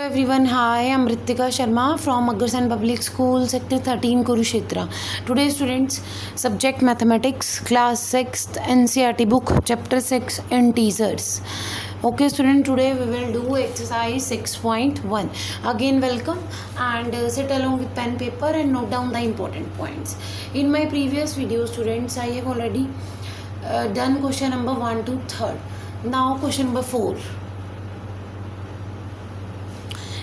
everyone, hi, I'm Ritika Sharma from Agrasen Public School, Sector 13, Kurukshetra. Today students, subject mathematics, class 6th, NCERT book, chapter 6, integers. Okay student, today we will do exercise 6.1. Again welcome and sit along with pen paper and note down the important points. In my previous video students, I have already done question number 1 to 3rd. Now question number 4.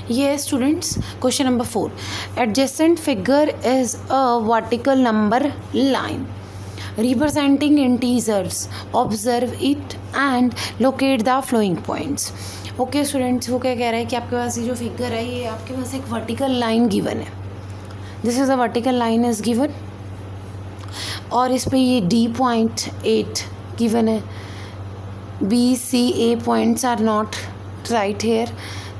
Yes students, question number 4. Adjacent figure is a vertical number line representing integers. Observe it and locate the flowing points. Okay students, वो क्या कह रहा है कि आपके पास ये जो फिगर है ये आपके पास एक वर्टिकल लाइन गिवन है. This is a vertical line is given और इस पे ये D.8 गिवन है. B.C.A points are not right here,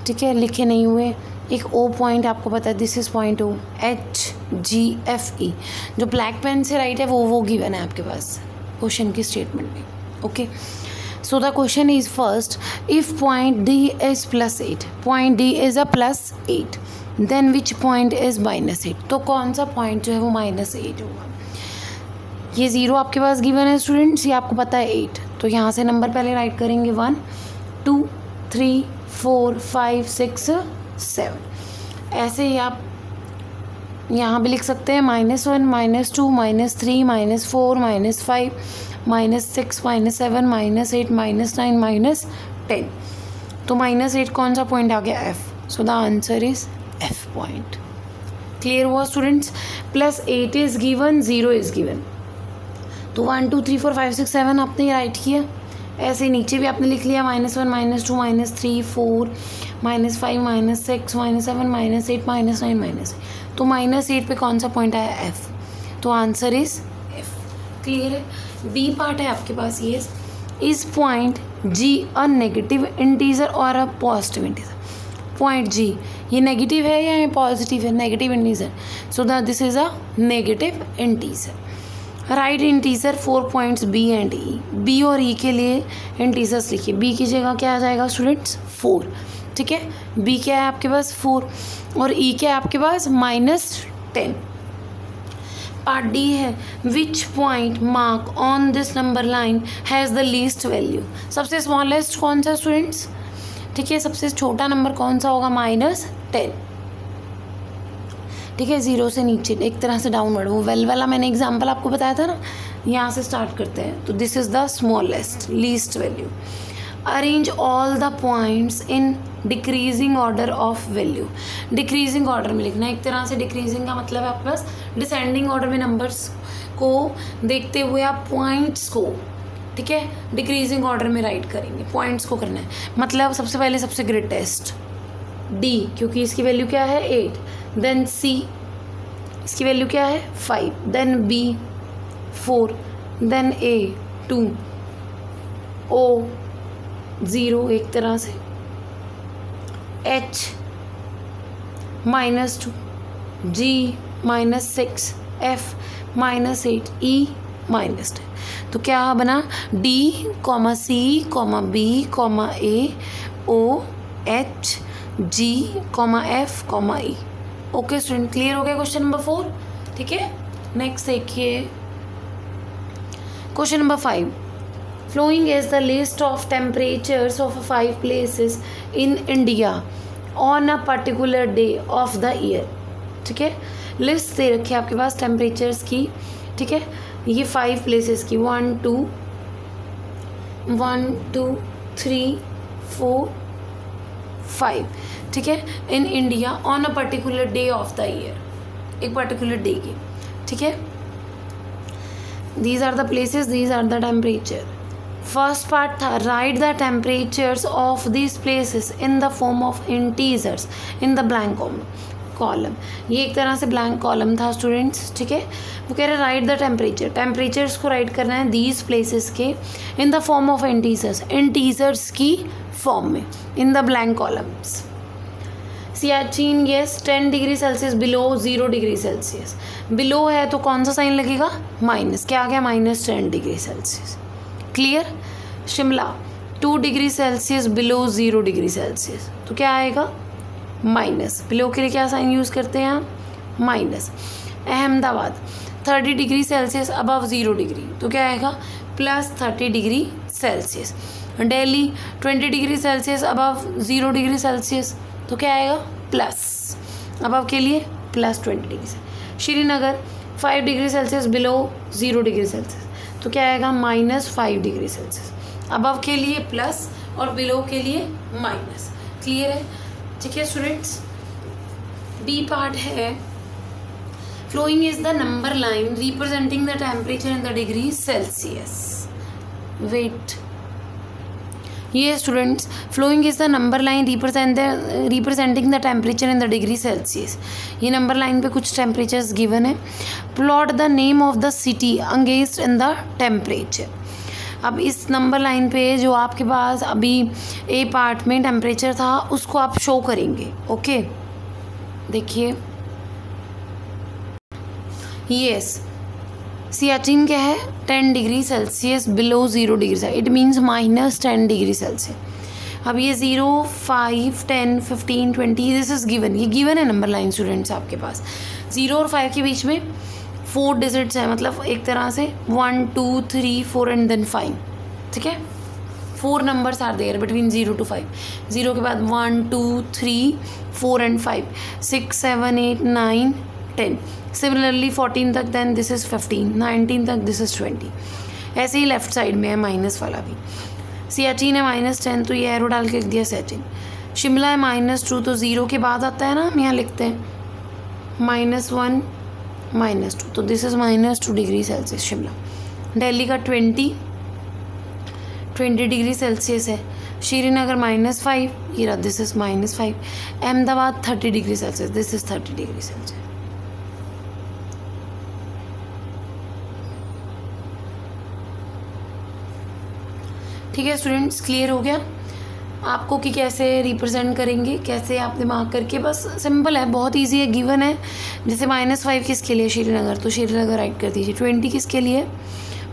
ठीक है, लिखे नहीं हुए. एक O पॉइंट आपको पता है, this is point O. H.G.F.E जो ब्लैक पेन से राइट है वो गिवन है आपके पास क्वेश्चन की स्टेटमेंट में. Okay, so the question is first, if point D is +8, point D is a +8, then which point is -8. तो कौन सा पॉइंट जो है वो -8 होगा. ये 0 आपके पास गिवन है स्टूडेंट्स, ये आपको पता है 8. तो यहाँ से नंबर पहले राइट करेंगे 1 2 3 4 5 6 7. ऐसे ही आप यहाँ भी लिख सकते हैं -1 -2 -3 -4 -5 -6 -7 -8 -9 -10. तो -8 कौन सा पॉइंट आ गया, F. So the answer is F point. Clear हुआ students. +8 is given, 0 is given. तो 1 2 3 4 5 6 7 आपने राइट किया. ऐसे नीचे भी आपने लिख लिया -1 -2 -3 4 -5 -6 -7 -8 -9 तो -8 पे कौन सा पॉइंट आया, F. तो आंसर इज F. क्लियर है. बी पार्ट है आपके पास. ये is point G a negative integer और a positive integer. Point G ये नेगेटिव है या ये पॉजिटिव है, negative integer. So that this is a negative integer. Right integer 4 points B and E. B और E के लिए इंटीजर्स लिखिए. B की जगह क्या आ जाएगा स्टूडेंट्स, 4. ठीक है, B क्या है आपके पास 4 और E क्या है आपके पास -10. पार्ट D है, which point mark on this number line has the least value. सबसे स्मॉलेस्ट कौन सा स्टूडेंट्स, ठीक है, सबसे छोटा नंबर कौन सा होगा, -10. ठीक है, 0 से नीचे एक तरह से डाउनवर्ड. वो वेल वाला मैंने एग्जांपल आपको बताया था ना, यहाँ से स्टार्ट करते हैं. तो this is the smallest least value. Arrange all the points in decreasing order of value. Decreasing order में लिखना. एक तरह से डिक्रीजिंग का मतलब है आपके पास डिसेंडिंग ऑर्डर में नंबर्स को देखते हुए आप पॉइंट्स को, ठीक है, डिक्रीजिंग ऑर्डर में राइट करेंगे. पॉइंट्स को करना है. मतलब सबसे पहले सबसे ग्रेटेस्ट D, क्योंकि इसकी वैल्यू क्या है 8. देन C, इसकी वैल्यू क्या है 5. Then B 4. Then A 2. O 0 एक तरह से. H -2. G -6. F -8. E -10. तो क्या बना, D, C, B, A, O, H, G, F, E. Okay student, clear हो गया क्वेश्चन नंबर 4. ठीक है, नेक्स्ट देखिए question number 5. Flowing is the list of temperatures of 5 places in India on a particular day of the year. ठीक है, list दे रखी है आपके पास टेम्परेचर्स की. ठीक है, ये 5 प्लेसेस की 1 2 3 4 5. ठीक है, in India on a particular day of the year, एक पर्टिकुलर डे की. ठीक है, these are the places, these are the temperatures. First part था, write the temperatures of these places in the form of integers in the blank column. ये एक तरह से blank column था स्टूडेंट्स. ठीक है, वो कह रहे हैं राइट द टेम्परेचर. टेम्परेचर्स को राइट करना है दीज प्लेसेस के इन the form of integers, integers की फॉर्म में, इन the blank columns. Siachen, yes, 10 degree Celsius below 0 degree Celsius. Below है तो कौन सा साइन लगेगा, माइनस. क्या आ गया, -10 degree Celsius. Clear. Shimla 2 degree Celsius below 0 degree Celsius, तो क्या आएगा माइनस, बिलो के लिए क्या साइन यूज़ करते हैं हम, minus. Ahmedabad 30 degree Celsius above 0 degree, तो क्या आएगा plus 30 degree Celsius. Delhi 20 degree Celsius above 0 degree Celsius, तो क्या आएगा प्लस, अबव के लिए plus 20 degree. Srinagar 5 degree Celsius below 0 degree Celsius, तो क्या आएगा -5 डिग्री सेल्सियस, अबव के लिए प्लस और बिलो के लिए माइनस। क्लियर है? ठीक है स्टूडेंट्स। बी पार्ट है, following is the number line representing the temperature in the degree Celsius. Wait, ये students following is the number line representing the temperature in the degree Celsius. ये number line पे कुछ temperatures given है। Plot the name of the city against in the temperature. अब इस number line पे जो आपके पास अभी ए पार्ट में टेम्परेचर था उसको आप शो करेंगे। ओके, देखिए यस, सियाचिन क्या है 10 degree Celsius below 0 degree Celsius, it means -10 degree Celsius. अब ये 0, 5, 10, 15, 20 दिस इज गिवन, ये गिवन है नंबर लाइन स्टूडेंट्स आपके पास। 0 और 5 के बीच में 4 डिजिट्स है, मतलब एक तरह से 1, 2, 3, 4 एंड देन 5। ठीक है, 4 numbers are there between 0 to 5। 0 के बाद 1, 2, 3, 4 एंड 5, 6, 7, 8, 9, 10। सिमिलरली 14 तक, देन दिस इज़ 15, 19 तक दिस इज़ 20। ऐसे ही लेफ्ट साइड में है माइनस वाला भी। सियाचिन है -10, तो ये एरो डाल के लिख दिया सियाचिन। शिमला है -2, तो 0 के बाद आता है ना, हम यहाँ लिखते हैं -1, -2, तो this is -2 degree Celsius Shimla. Delhi का 20 डिग्री सेल्सियस है। श्रीनगर -5, ये रहा, this is -5। Ahmedabad 30 degree Celsius, this is 30 degree Celsius. ठीक है स्टूडेंट्स, क्लियर हो गया आपको कि कैसे रिप्रेजेंट करेंगे, कैसे आप दिमाग करके, बस सिंपल है, बहुत इजी है, गिवन है। जैसे -5 किसके लिए श्रीनगर, तो श्रीनगर राइट कर दीजिए। 20 किसके लिए,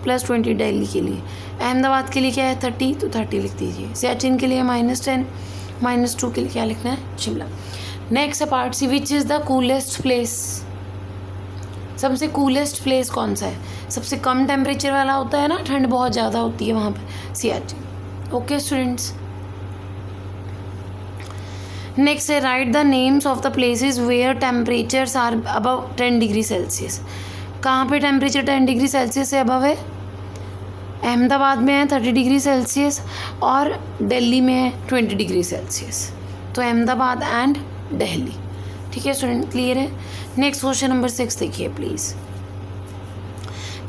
+20 दिल्ली के लिए। अहमदाबाद के लिए क्या है 30, तो 30 लिख दीजिए। सियाचिन के लिए -10, -2 के लिए क्या लिखना है, Shimla. Next part C, which is the coolest place. सबसे कूलेस्ट प्लेस कौन सा है, सबसे कम टेम्परेचर वाला होता है ना, ठंड बहुत ज़्यादा होती है वहाँ पे, सियाचिन। ओके स्टूडेंट्स, नेक्स्ट है right the names of the places where temperatures are above 10 degree Celsius. कहाँ पे टेम्परेचर 10 डिग्री सेल्सियस से अबव है, अहमदाबाद में है 30 डिग्री सेल्सियस और दिल्ली में है 20 डिग्री सेल्सियस, तो अहमदाबाद एंड दिल्ली। ठीक है स्टूडेंट, क्लियर है। नेक्स्ट क्वेश्चन नंबर 6 देखिए please.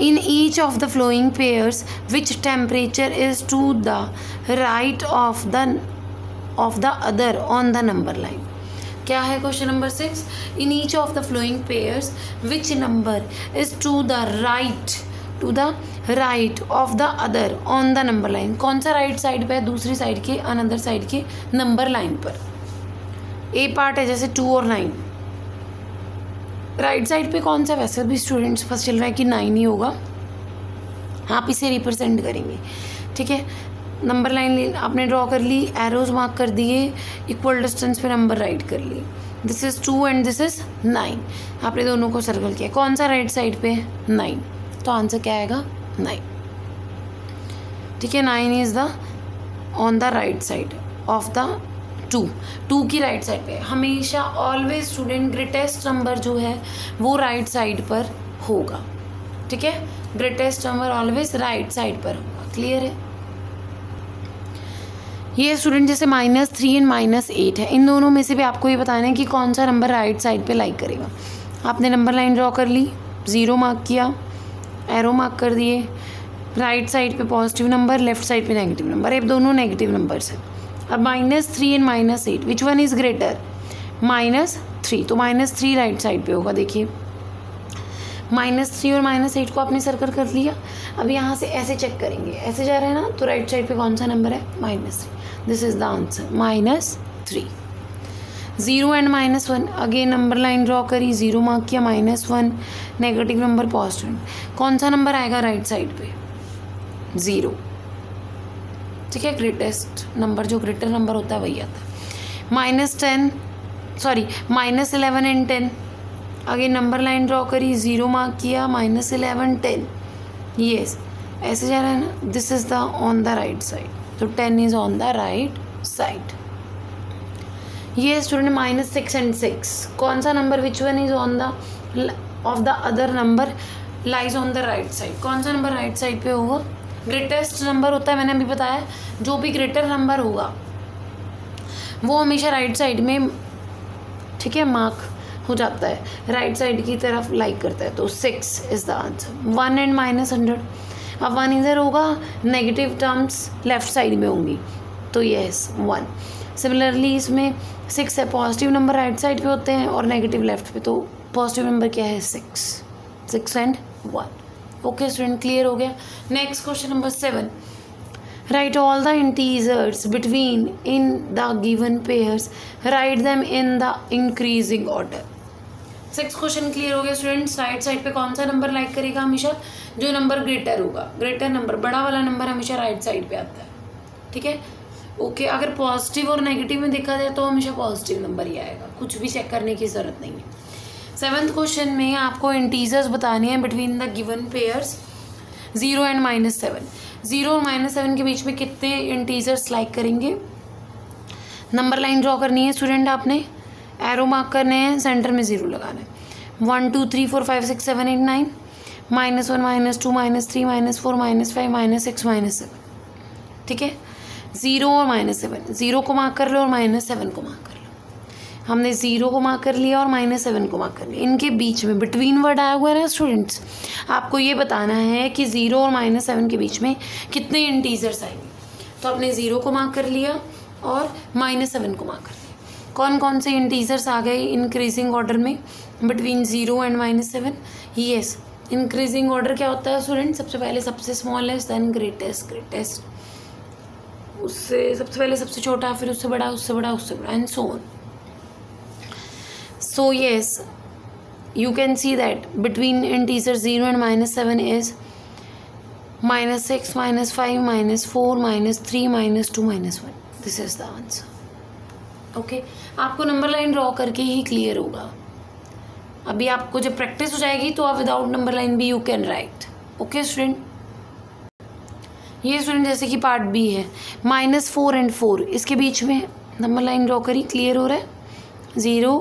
In each of the following pairs which temperature is to the right of the other on the number line. क्या है question number 6, in each of the following pairs which number is to the right of the other on the number line. कौन सा right side पे है, दूसरी side के, another side के number line पर। ए पार्ट है जैसे 2 और 9, राइट साइड पे कौन सा, वैसे भी स्टूडेंट्स फर्स्ट चल रहा है कि 9 ही होगा, आप इसे रिप्रेजेंट करेंगे। ठीक है, नंबर लाइन आपने ड्रॉ कर ली, एरोज मार्क कर दिए, इक्वल डिस्टेंस पे नंबर राइट कर लिए। This is 2 and this is 9, आपने दोनों को सर्कल किया। कौन सा राइट साइड पे है, 9, तो आंसर क्या आएगा 9। ठीक है, 9 is the on the right side of the 2 की राइट साइड पे। हमेशा ऑलवेज स्टूडेंट ग्रेटेस्ट नंबर जो है वो राइट साइड पर होगा। ठीक है, greatest number always right side पर होगा। क्लियर है। ये स्टूडेंट जैसे -3 एंड -8 है, इन दोनों में से भी आपको ये बताना है कि कौन सा नंबर राइट साइड पे लाइक करेगा। आपने नंबर लाइन ड्रॉ कर ली, 0 मार्क किया, एरो मार्क कर दिए, राइट साइड पे पॉजिटिव नंबर, लेफ्ट साइड पे नेगेटिव नंबर, ये दोनों नेगेटिव नंबर्स हैं। अब -3 and -8 which one is greater, -3, तो -3 राइट साइड पे होगा। देखिए -3 और -8 को आपने सर्कल कर लिया। अब यहाँ से ऐसे चेक करेंगे, ऐसे जा रहा है ना, तो राइट साइड पे कौन सा नंबर है, -3, this is the answer -3। 0 and -1 again number line draw करी, 0 मार्क किया, -1 नेगेटिव नंबर पॉजिटिव, कौन सा नंबर आएगा राइट साइड पे, 0। ठीक है, ग्रेटेस्ट नंबर जो ग्रेटर नंबर होता है वही आता है। -10 सॉरी -11 एंड 10, आगे नंबर लाइन ड्रॉ करी, 0 मार्क किया, -11 10, यस ऐसे जा रहा है ना, this is the on the right side, तो 10 is on the right side. ये स्टूडेंट -6 एंड 6, कौन सा number which one is on the of the other number lies on the right side, कौन सा नंबर राइट साइड पे होगा, greatest number होता है, मैंने अभी बताया, जो भी ग्रेटर नंबर होगा वो हमेशा राइट साइड में, ठीक है, मार्क हो जाता है, राइट साइड की तरफ लाइक करता है, तो 6 इज द आंसर। 1 एंड -100, अब 1 इधर होगा, नेगेटिव टर्म्स लेफ्ट साइड में होंगी, तो यस 1। सिमिलरली इसमें 6 है, पॉजिटिव नंबर राइट साइड पे होते हैं और नेगेटिव लेफ्ट पे, तो पॉजिटिव नंबर क्या है 6 एंड 1। ओके स्टूडेंट, क्लियर हो गया। Next question number 7, right all the integers between in the given pairs, write them in the increasing order. 6 question clear हो गया स्टूडेंट्स। राइट साइड पे कौन सा नंबर लाइक करेगा, हमेशा जो नंबर ग्रेटर होगा, ग्रेटर नंबर बड़ा वाला नंबर हमेशा राइट साइड पे आता है, ठीक है। ओके, अगर पॉजिटिव और नेगेटिव में देखा जाए तो हमेशा पॉजिटिव नंबर ही आएगा, कुछ भी चेक करने की ज़रूरत नहीं है। 7th क्वेश्चन में आपको इंटीजर्स बताने हैं between the given pairs 0 and -7। 0 और -7 के बीच में कितने इंटीजर्स लाइक करेंगे, नंबर लाइन ड्रॉ करनी है स्टूडेंट, आपने एरो मार्क करने हैं, सेंटर में 0 लगाना है। 1 2 3 4 5 6 7 8 9, -1 -2 -3 -4 -5 -6 -7, ठीक है। 0 और -7, 0 को मार्क कर लो और -7 को मार्क कर लो। हमने 0 को मार्क कर लिया और -7 को मार्क कर लिया, इनके बीच में बिटवीन वर्ड आया हुआ है ना स्टूडेंट्स, आपको ये बताना है कि 0 और -7 के बीच में कितने इंटीजर्स आएंगे। तो आपने 0 को मार्क कर लिया और -7 को मार्क कर लिया। कौन कौन से इंटीजर्स आ गए इंक्रीजिंग ऑर्डर में between 0 and -7? Yes, increasing order क्या होता है स्टूडेंट, सबसे पहले सबसे स्मॉलेस्ट, देन ग्रेटेस्ट, उससे सबसे पहले सबसे छोटा, फिर उससे बड़ा, उससे बड़ा, उससे बड़ा, and so on. So yes, you can see that between integers 0 and -7 is -6, -5, -4, -3, -2, -1. This is the answer. Okay, आपको नंबर लाइन ड्रॉ करके ही क्लियर होगा। अभी आपको जब प्रैक्टिस हो जाएगी तो आप विदाउट नंबर लाइन भी you can write. Okay student, ये स्टूडेंट जैसे कि पार्ट बी है, -4 एंड 4, इसके बीच में नंबर लाइन ड्रॉ करी, क्लियर हो रहा है। 0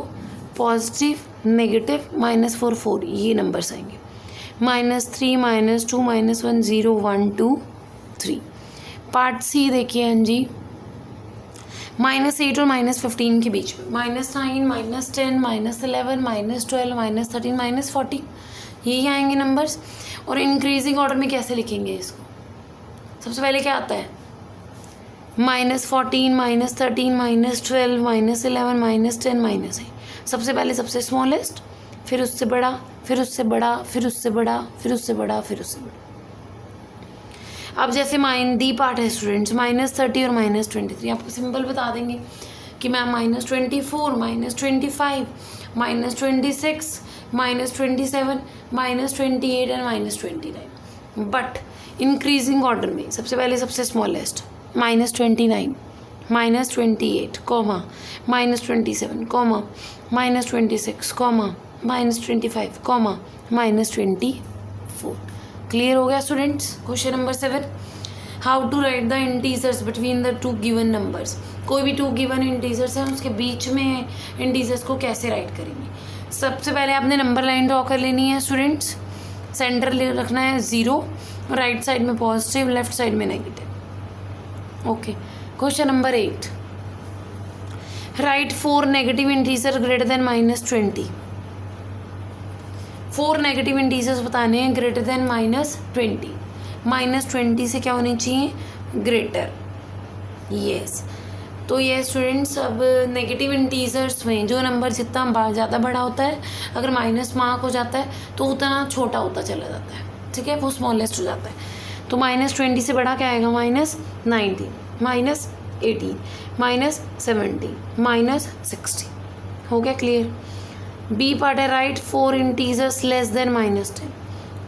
पॉजिटिव, नेगेटिव, -4 4, ये नंबर्स आएंगे। -3 -2 -1 0 1 2 3। पार्ट सी देखिए हाँ जी, -8 और -15 के बीच में, -9 -10 -11 -12 -13 -14, यही आएंगे नंबर्स। और इंक्रीजिंग ऑर्डर में कैसे लिखेंगे इसको, सबसे पहले क्या आता है, -14 -13 -12 -11 -10 -8, सबसे पहले सबसे स्मॉलेस्ट, फिर उससे बड़ा, फिर उससे बड़ा, फिर उससे बड़ा, फिर उससे बड़ा, फिर उससे बड़ा। अब जैसे दी पार्ट है स्टूडेंट्स, -30 और -23, आपको सिंपल बता देंगे कि ma'am -24 -25 -26 -27 -28 and -29। But increasing order में सबसे पहले सबसे smallest -29 -28 comma -27 comma -26 comma -25 comma -24। Clear हो गया students. Question number 7, how to write the integers between the 2 given numbers. कोई भी 2 गिवन इंटीजर्स हैं, उसके बीच में इंटीजर्स को कैसे राइट करेंगे। सबसे पहले आपने नंबर लाइन ड्रॉ कर लेनी है स्टूडेंट्स, सेंटर रखना है 0, राइट साइड में पॉजिटिव, लेफ्ट साइड में negative. Okay, question number 8, right 4 negative integer greater than -20। 4 negative integers बताने हैं ग्रेटर देन -20। -20 से क्या होनी चाहिए, ग्रेटर। यस, तो ये स्टूडेंट्स, अब नेगेटिव इंटीजर्स में जो नंबर जितना ज़्यादा बड़ा होता है, अगर माइनस मार्क हो जाता है तो उतना छोटा होता चला जाता है, ठीक है, वो स्मॉलेस्ट हो जाता है। तो -20 से बड़ा क्या आएगा, -19 -18 -17 -60। हो गया क्लियर। बी पार्ट है, राइट 4 इंटीजर्स लेस देन -10।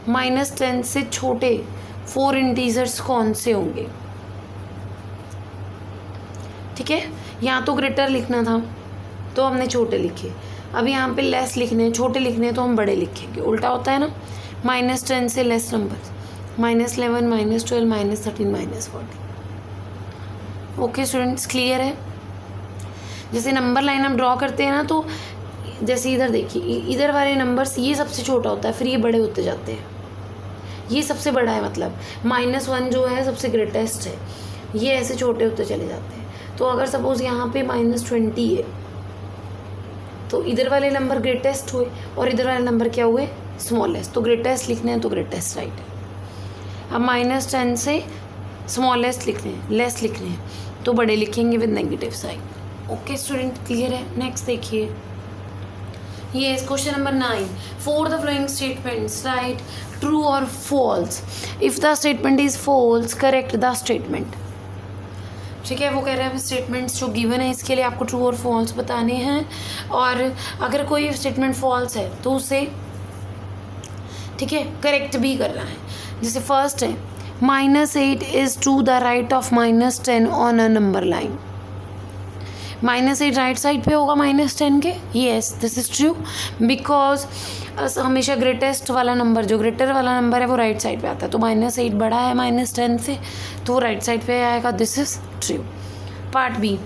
-10 से छोटे 4 इंटीजर्स कौन से होंगे, ठीक है, यहाँ तो ग्रेटर लिखना था, तो हमने छोटे लिखे। अब यहाँ पे लेस लिखने हैं, छोटे लिखने हैं तो हम बड़े लिखेंगे। उल्टा होता है ना, -10 से less number, -11, -12, -13, -14। Okay students, clear है? जैसे नंबर लाइन हम ड्रॉ करते हैं ना, तो जैसे इधर देखिए, इधर वाले नंबर्स ये सबसे छोटा होता है, फिर ये बड़े होते जाते हैं। ये सबसे बड़ा है, मतलब -1 जो है सबसे ग्रेटेस्ट है, ये ऐसे छोटे होते चले जाते हैं। तो अगर सपोज यहाँ पे -20 है तो इधर वाले नंबर ग्रेटेस्ट हुए और इधर वाले नंबर क्या हुए, स्मॉलेस्ट। तो ग्रेटेस्ट लिखने हैं तो ग्रेटेस्ट राइट है। अब -10 से स्मॉलेस्ट लिखने हैं, लेस लिखने हैं तो बड़े लिखेंगे with negative sign. Okay student, clear है? नेक्स्ट देखिए, ये question number 9। For the following statements write true और false. If the statement is false correct the statement. ठीक है, वो कह रहे हैं स्टेटमेंट्स जो गिवन है इसके लिए आपको ट्रू और फॉल्स बताने हैं, और अगर कोई स्टेटमेंट फॉल्स है तो उसे ठीक है करेक्ट भी करना है। जैसे फर्स्ट है -8 is to the right of -10 on a number line. -8 right side पे होगा -10 के, yes this is true, because हमेशा ग्रेटेस्ट वाला नंबर, जो ग्रेटर वाला नंबर है वो राइट साइड पे आता है। तो -8 बड़ा है -10 से तो वो राइट साइड पे आएगा, this is true. Part B,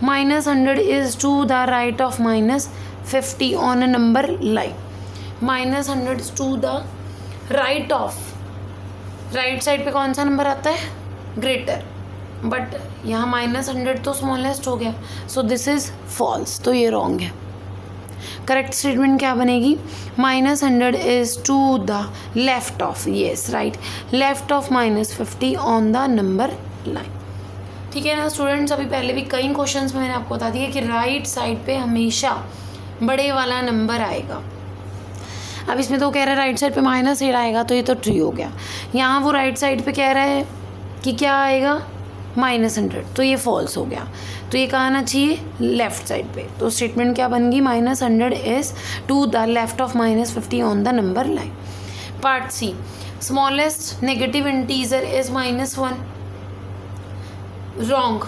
-100 is to the right of -50 on a number line. -100 is to the right of, right side पे कौन सा नंबर आता है, ग्रेटर, बट यहाँ -100 तो स्मॉलेस्ट हो गया, सो दिस इज फॉल्स, तो ये रॉन्ग है। करेक्ट स्टेटमेंट क्या बनेगी, -100 is to the left of, yes right, left of -50 on the number line. ठीक है ना स्टूडेंट्स, अभी पहले भी कई क्वेश्चंस में मैंने आपको बता दिया कि राइट साइड पे हमेशा बड़े वाला नंबर आएगा। अब इसमें तो कह रहा है राइट साइड पे -8 आएगा, तो ये तो ट्रू हो गया। यहाँ वो राइट साइड पे कह रहा है कि क्या आएगा, -100, तो ये फॉल्स हो गया। तो ये कहाँ आना चाहिए, लेफ्ट साइड पे। तो स्टेटमेंट क्या बन गई, -100 is to the left of -50 on the number line. Part C, smallest negative integer is -1, wrong,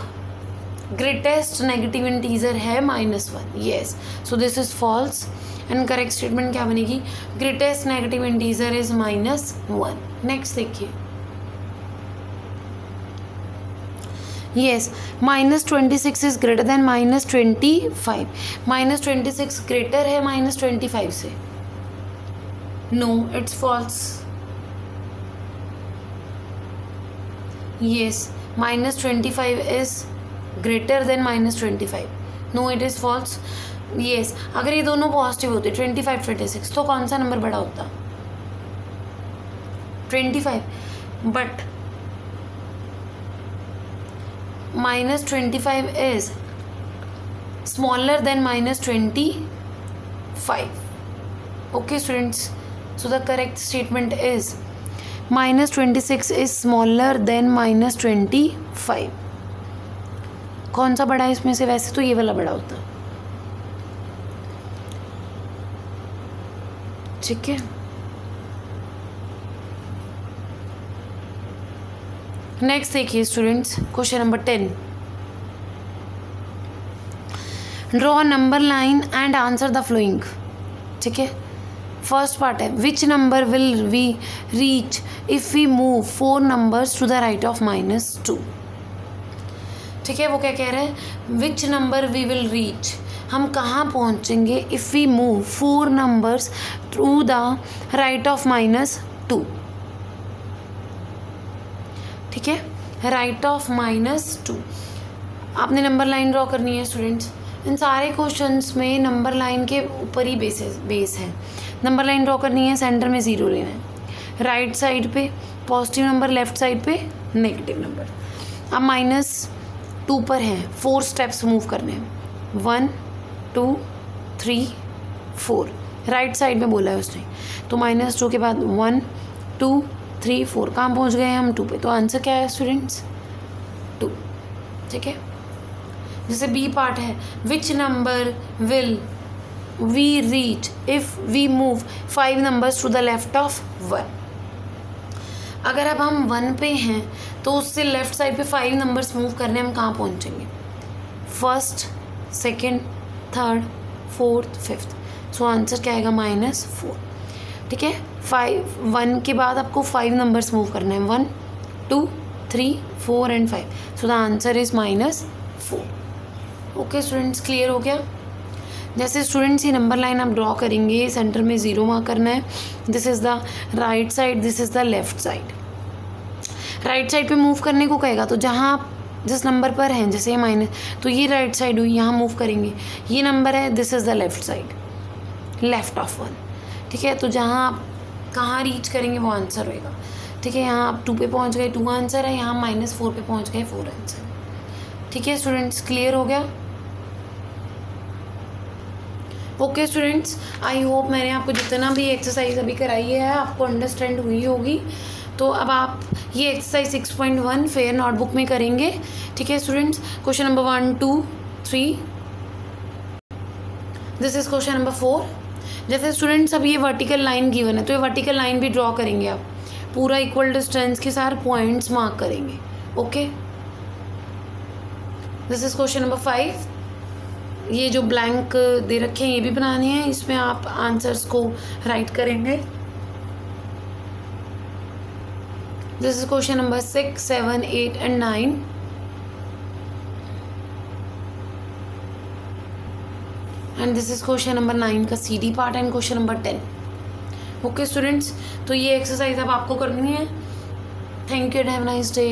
greatest negative integer है -1, yes, so this is false. And correct statement क्या बनेगी, greatest negative integer is -1। Next देखिए, yes -26 is greater than -25। -26 greater है -25 से, no it's false। yes -25 is greater than -25, no it is false। yes अगर ये दोनों positive होते 25 26 तो कौन सा नंबर बड़ा होता, 25, but -25 is smaller than -25। okay students, so the correct statement is -26 is smaller than -25। कौन सा बड़ा है इसमें से, वैसे तो ये वाला बड़ा होता, ठीक है। नेक्स्ट देखिए students, question number 10। Draw number line and answer the following. ठीक है, फर्स्ट पार्ट है which number will we reach if we move 4 numbers to the right of -2। ठीक है, वो क्या कह रहे हैं, which number we will reach, हम कहाँ पहुँचेंगे if we move 4 numbers to the right of -2। ठीक है, राइट ऑफ -2। आपने नंबर लाइन ड्रॉ करनी है स्टूडेंट्स। इन सारे क्वेश्चंस में नंबर लाइन के ऊपर ही बेस है। नंबर लाइन ड्रॉ करनी है, सेंटर में 0 लेना है, राइट साइड पे पॉजिटिव नंबर, लेफ्ट साइड पे नेगेटिव नंबर। अब -2 पर हैं, 4 स्टेप्स मूव करने हैं, 1 2 3 4, राइट साइड में बोला है उसने, तो -2 के बाद 1 2 3 4, कहाँ पहुँच गए हैं हम 2 पे, तो आंसर क्या है स्टूडेंट्स, 2। ठीक है, जैसे बी पार्ट है which number will we reach if we move 5 numbers to the left of 1। अगर अब हम 1 पे हैं तो उससे लेफ्ट साइड पे 5 नंबर्स मूव करने, हम कहाँ पहुँचेंगे, first, second, third, fourth, fifth. So answer क्या आएगा? -4। ठीक है, 1 के बाद आपको 5 नंबर्स मूव करना है, 1 2 3 4 and 5। So the answer is -4। Okay students, clear हो गया? जैसे स्टूडेंट्स ये नंबर लाइन आप ड्रॉ करेंगे, सेंटर में 0 मार्क करना है। This is the right side, this is the left side. Right side पे मूव करने को कहेगा, तो जहाँ आप जिस नंबर पर हैं, जैसे माइनस, तो ये राइट साइड हुई, यहाँ मूव करेंगे। ये नंबर है, this is the left side, left of 1। ठीक है, तो जहाँ आप कहाँ रीच करेंगे वो आंसर होएगा। ठीक है, यहाँ आप 2 पे पहुँच गए, 2 आंसर है, यहाँ -4 पे पहुँच गए, 4 आंसर है। ठीक है स्टूडेंट्स, क्लियर हो गया? ओके स्टूडेंट्स, आई होप मैंने आपको जितना भी एक्सरसाइज अभी कराई है आपको अंडरस्टैंड हुई होगी। तो अब आप ये एक्सरसाइज 6.1 फेयर नोटबुक में करेंगे। ठीक है students, question number 1 2 3, this is question number 4। जैसे स्टूडेंट्स अब ये वर्टिकल लाइन गिवन है, तो ये वर्टिकल लाइन भी ड्रॉ करेंगे आप, पूरा इक्वल डिस्टेंस के साथ पॉइंट्स मार्क करेंगे। Okay, this is question number 5। ये जो ब्लैंक दे रखे हैं ये भी बनाने हैं, इसमें आप आंसर्स को राइट करेंगे। This is question number 6 7 8 and 9। And this is question number 9 का CD part and question number 10। Okay students, तो ये एक्सरसाइज अब आपको करनी है। Thank you and have a nice day.